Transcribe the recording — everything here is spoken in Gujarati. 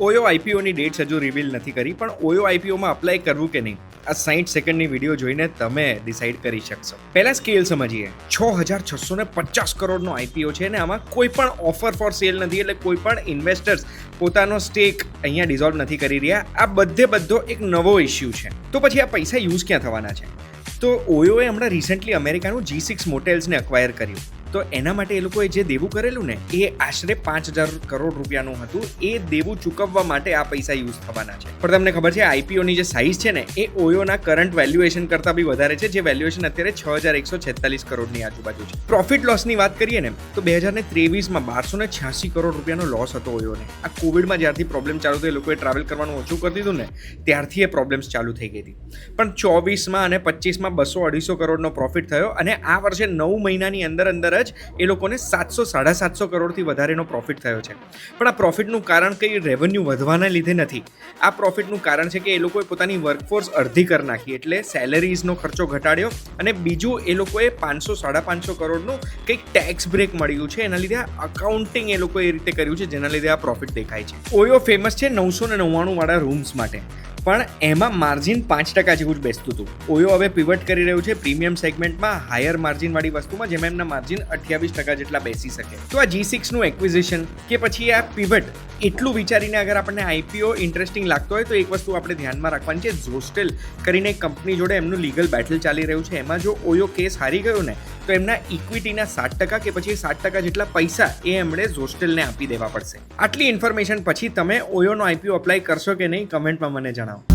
ઓયો આઈપીઓની ડેટ્સ હજુ રિવીલ નથી કરી, પણ ઓયો આઈપીઓમાં અપ્લાય કરવું કે નહીં આ 60 સેકન્ડની વિડીયો જોઈને તમે ડિસાઈડ કરી શકશો. પહેલા સ્કેલ સમજીએ. 6,650 કરોડનો આઈપીઓ છે ને આમાં કોઈ પણ ઓફર ફોર સેલ નથી, એટલે કોઈ પણ ઇન્વેસ્ટર્સ પોતાનો સ્ટેક અહીંયા ડિઝોલ્વ નથી કરી રહ્યા. આ બધો એક નવો ઇશ્યુ છે. તો પછી આ પૈસા યુઝ ક્યાં થવાના છે? તો ઓયોએ હમણાં રિસેન્ટલી અમેરિકાનું G6 મોટેલ્સને અક્વાયર કર્યું. તો એના માટે એ લોકોએ જે દેવું કરેલું ને એ આશરે 5,000 કરોડ રૂપિયાનું હતું. એ દેવું ચૂકવવા માટે આ પૈસા યુઝ થવાના છે. પણ તમને ખબર છે આઈપીઓની જે સાઇઝ છે ને એ ઓયોના કરંટ વેલ્યુએશન કરતાં બી વધારે છે, જે વેલ્યુએશન અત્યારે 6,146 કરોડની આજુબાજુ છે. પ્રોફિટ લોસની વાત કરીએ ને તો 2023માં 1,286 કરોડ રૂપિયાનો લોસ હતો ઓયોને. આ કોવિડમાં જ્યારથી પ્રોબ્લેમ ચાલુ થયો, લોકોએ ટ્રાવેલ કરવાનું ઓછું કરી દીધું ને ત્યારથી એ પ્રોબ્લેમ્સ ચાલુ થઈ ગઈ હતી. પણ 24માં અને 25માં 200-250 કરોડનો પ્રોફિટ થયો, અને આ વર્ષે 9 મહિનાની અંદર જ એ લોકોને 700-750 કરોડથી વધારેનો પ્રોફિટ થયો છે. પણ આ પ્રોફિટનું કારણ કંઈ રેવન્યુ વધવાના લીધે નથી. આ પ્રોફિટનું કારણ છે કે એ લોકોએ પોતાની વર્કફોર્સ અડધી કરી નાખી, એટલે સેલેરીઝનો ખર્ચો ઘટાડ્યો, અને બીજું એ લોકોએ 500-550 કરોડનું કંઈક ટેક્સ બ્રેક મળ્યું છે. એના લીધે અકાઉન્ટિંગ એ લોકોએ એ રીતે કર્યું છે, જેના લીધે આ પ્રોફિટ દેખાય છે. ઓયો ફેમસ છે 999 વાળા રૂમ્સ માટે, પણ એમાં માર્જિન 5% જેવું જ બેસતું હતું. ઓયો હવે પિવટ કરી રહ્યું છે પ્રીમિયમ સેગમેન્ટમાં, હાયર માર્જિનવાળી વસ્તુમાં, જેમાં એમના માર્જિન 28% જેટલા બેસી શકે. તો આ G6નું એક્વિઝિશન કે પછી આ પિવટ, એટલું વિચારીને અગર આપણને આઈપીઓ ઇન્ટરેસ્ટિંગ લાગતો હોય તો એક વસ્તુ આપણે ધ્યાનમાં રાખવાની છે. ઝોસ્ટેલ કરીને એક કંપની જોડે એમનું લીગલ બેટલ ચાલી રહ્યું છે. એમાં જો ઓયો કેસ હારી ગયો ને તો એમના ઇક્વિટીના 7% કે પછી 7% જેટલા પૈસા એ એમણે ઝોસ્ટેલને આપી દેવા પડશે. આટલી ઇન્ફોર્મેશન પછી તમે ઓયોનો આઈપીઓ અપ્લાય કરશો કે નહીં, કમેન્ટમાં મને જણાવો.